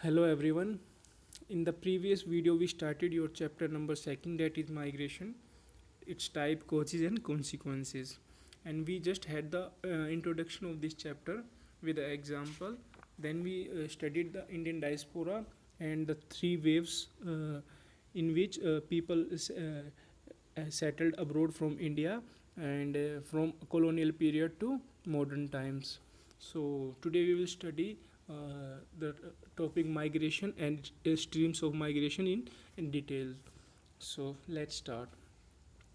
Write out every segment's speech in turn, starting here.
Hello everyone. In the previous video we started your chapter number 2, that is migration, its type, causes and consequences. And we just had the introduction of this chapter with the example. Then we studied the Indian diaspora and the three waves in which people settled abroad from India and from colonial period to modern times. So today we will study the topic migration and streams of migration in detail. So let's start.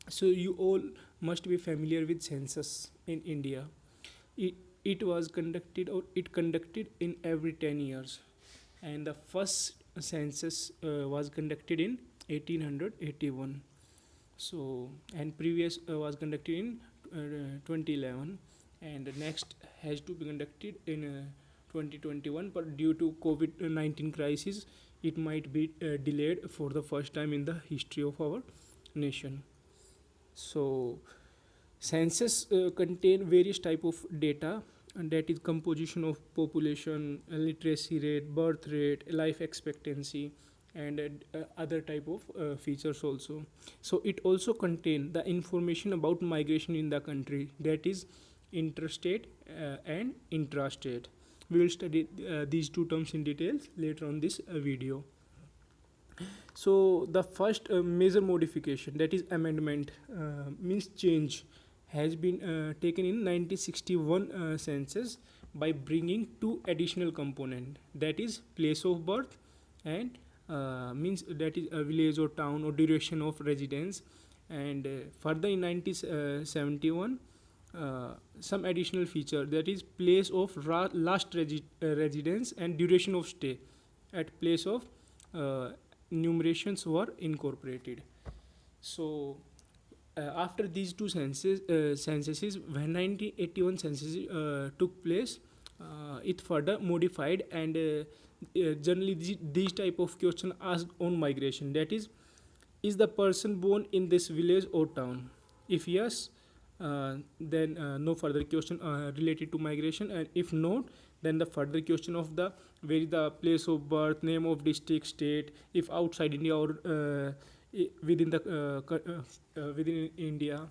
So you all must be familiar with census in India. It, it was conducted or it conducted in every 10 years, and the first census was conducted in 1881. So and previous was conducted in 2011, and the next has to be conducted in 2021, but due to COVID-19 crisis it might be delayed for the first time in the history of our nation. So census contain various type of data, and that is composition of population, literacy rate, birth rate, life expectancy, and other type of features also. So it also contain the information about migration in the country, that is interstate and intrastate. We will study these two terms in details later on this video. So the first major modification, that is amendment, means change, has been taken in 1961 census by bringing two additional component, that is place of birth and means that is a village or town or duration of residence. And further in 1971 some additional feature, that is place of last residence and duration of stay at place of numerations were incorporated. So after these two censuses, when 1981 census took place, it further modified, and generally these type of question asked on migration, that is the person born in this village or town? If yes, then no further question related to migration, and if not, then the further question of the where is the place of birth, name of district, state, if outside India or within the within India.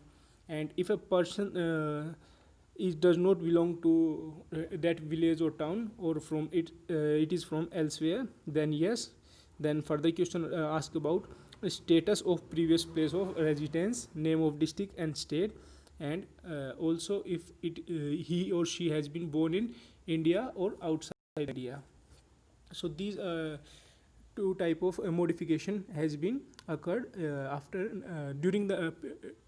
And if a person does not belong to that village or town, or from it is from elsewhere, then yes, then further question ask about status of previous place of residence, name of district and state, and also if he or she has been born in India or outside India. So these two type of modification has been occurred after during the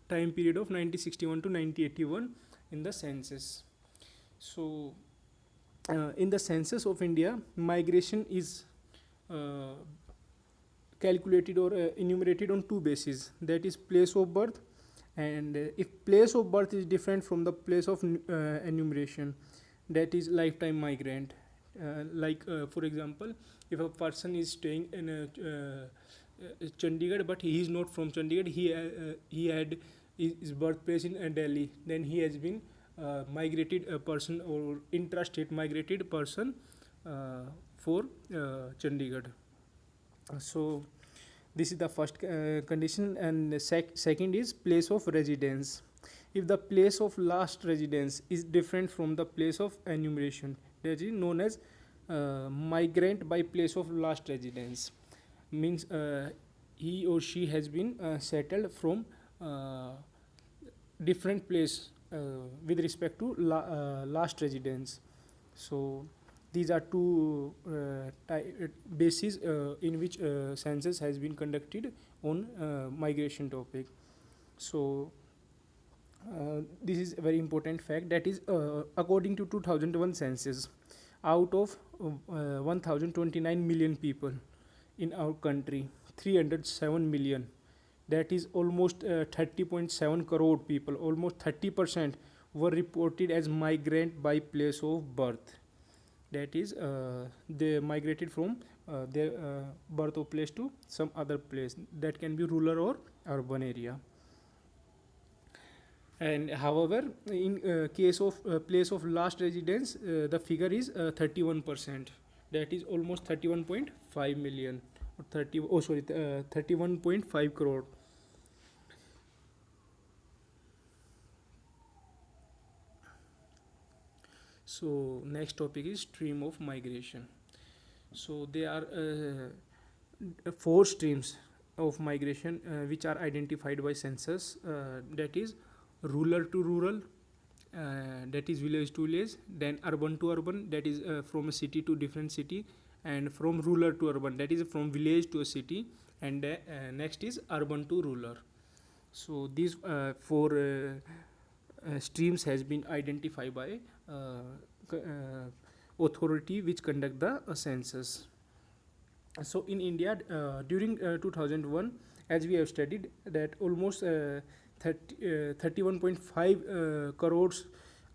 time period of 1961 to 1981 in the census. So in the census of India, migration is calculated or enumerated on two bases, that is place of birth, and if place of birth is different from the place of enumeration, that is lifetime migrant. For example, if a person is staying in Chandigarh, but he is not from Chandigarh, he had his birthplace in Delhi, then he has been migrated a person or intrastate migrated person for Chandigarh. So this is the first condition, and second is place of residence. If the place of last residence is different from the place of enumeration, that is known as migrant by place of last residence, means he or she has been settled from different place with respect to last residence. So these are two bases in which census has been conducted on migration topic. So this is a very important fact, that is according to 2001 census, out of 1029 million people in our country, 307 million, that is almost 30.7 crore people, almost 30% were reported as migrant by place of birth. That is they migrated from their birth of place to some other place, that can be rural or urban area. And however, in case of place of last residence, the figure is 31%. that is almost 31.5 million, or 30, oh sorry, 31.5 crore. So next topic is stream of migration. So there are four streams of migration which are identified by census, that is rural to rural, that is village to village, then urban to urban, that is from a city to different city, and from rural to urban, that is from village to a city, and next is urban to rural. So these four streams has been identified by authority which conduct the census. So in India, during 2001, as we have studied, that almost 31.5 crores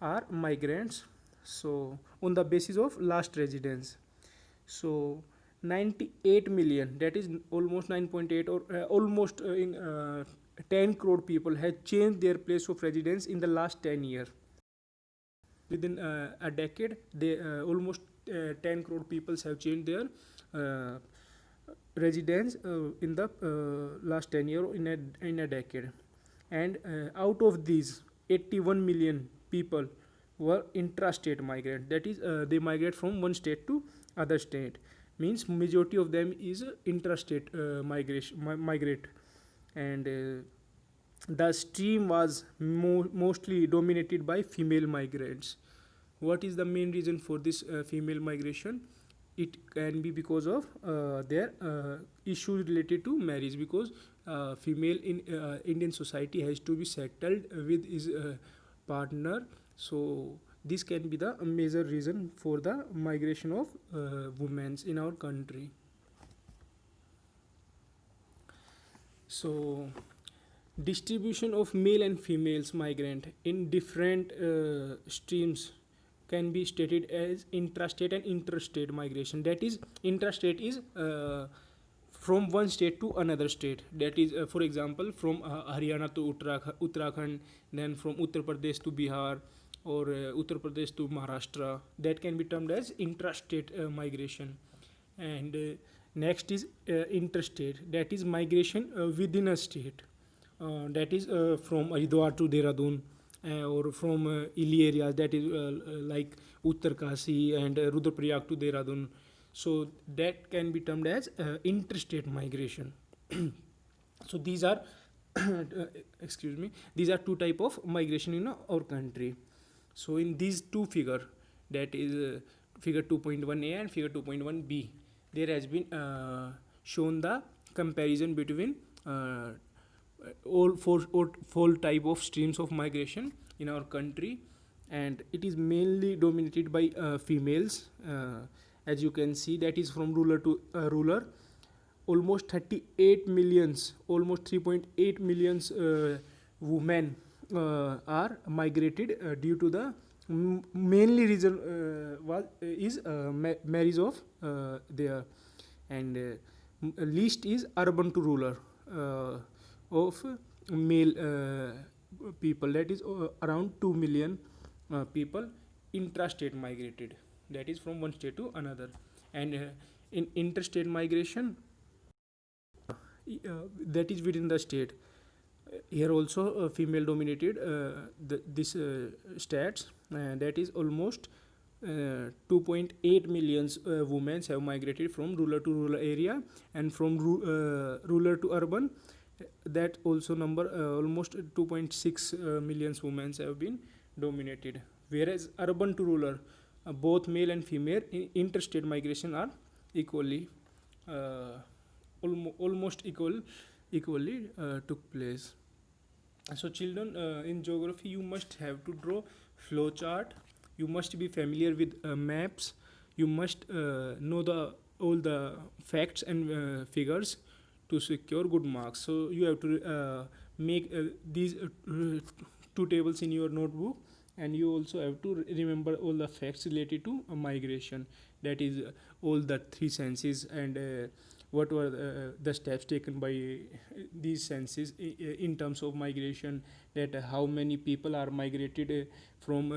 are migrants. So on the basis of last residence, so 98 million, that is almost 9.8, or almost in 10 crore people have changed their place of residence in the last 10 years. Within a decade, they almost 10 crore people have changed their uh, residence in the last 10 years, in a decade. And out of these, 81 million people were intrastate migrant, that is they migrate from one state to other state, means majority of them is intrastate migrate. And the stream was mostly dominated by female migrants. What is the main reason for this female migration? It can be because of their issues related to marriage, because female in Indian society has to be settled with his partner. So this can be the major reason for the migration of women in our country. So distribution of male and females migrant in different streams can be stated as intrastate and interstate migration. That is, intrastate is from one state to another state, that is for example from Haryana to Uttarakhand, then from Uttar Pradesh to Bihar, or Uttar Pradesh to Maharashtra. That can be termed as intrastate migration. And next is interstate, that is migration within a state, that is from Haridwar to Dehradun, or from hilly areas, that is like Uttarkasi and Rudraprayag to Dehradun. So that can be termed as interstate migration. So these are excuse me, these are two type of migration in our country. So in these two figure, that is figure 2.1a and figure 2.1b, there has been shown the comparison between all four type of streams of migration in our country, and it is mainly dominated by females. As you can see, that is from rural to rural. Almost 38 millions, almost 3.8 millions women are migrated due to the mainly reason is marriage of their. And least is urban to rural of male people, that is around 2 million people intrastate migrated, that is from one state to another. And in interstate migration, that is within the state, here also female dominated this stats, that is almost 2.8 millions women have migrated from rural to rural area, and from rural to urban, that also number almost 2.6 millions women have been dominated. Whereas urban to rural, both male and female interstate migration are equally almost equally took place. So children, in geography you must have to draw flow chart, you must be familiar with maps, you must know the all the facts and figures to secure good marks. So you have to make these two tables in your notebook, and you also have to remember all the facts related to migration, that is all the three senses, and what were the steps taken by these senses in terms of migration, that how many people are migrated from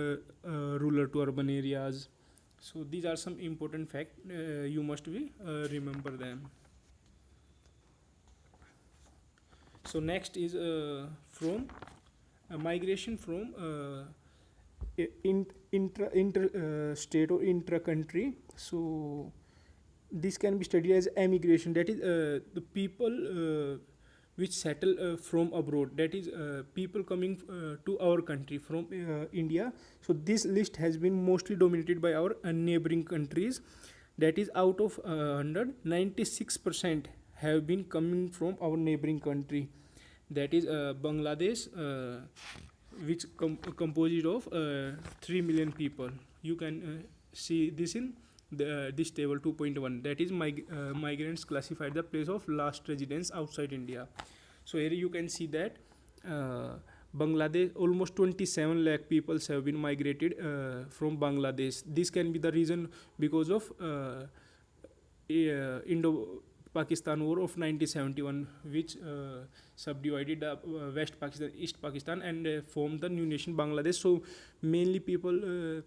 rural to urban areas. So these are some important fact, you must be remember them. So next is from migration from inter state or intra country. So this can be studied as emigration, that is the people which settle from abroad, that is people coming to our country from India. So this list has been mostly dominated by our neighboring countries, that is out of 100, 96% have been coming from our neighboring country, that is Bangladesh, which composed of 3 million people. You can see this in this table 2.1, that is migrants classified the place of last residence outside India. So here you can see that Bangladesh, almost 27 lakh people have been migrated from Bangladesh. This can be the reason because of Indo Pakistan War of 1971, which subdivided West Pakistan, East Pakistan, and formed the new nation Bangladesh. So mainly people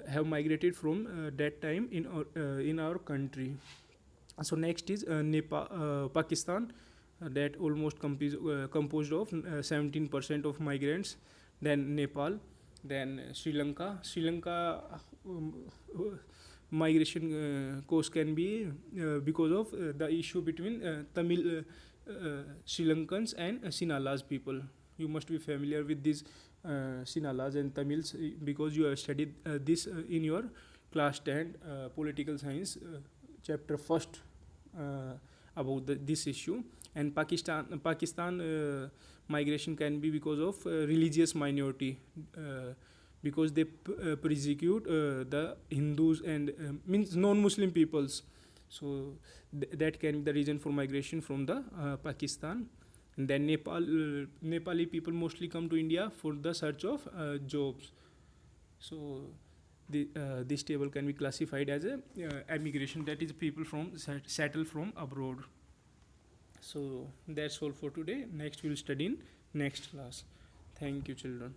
have migrated from that time in our country. So next is Nepal, Pakistan, that almost composed of 17% of migrants. Then Nepal, then Sri Lanka. Sri Lanka migration cause can be because of the issue between Tamil Sri Lankans and Sinhalas people. You must be familiar with these Sinhalas and Tamils because you have studied this in your class 10 political science chapter first about this issue. And Pakistan migration can be because of religious minority, because they persecute the Hindus and means non-Muslim peoples. So that can be the reason for migration from the Pakistan. And then Nepali people mostly come to India for the search of jobs. So this table can be classified as a emigration, that is people from settle from abroad. So that's all for today. Next we'll study in next class. Thank you, children.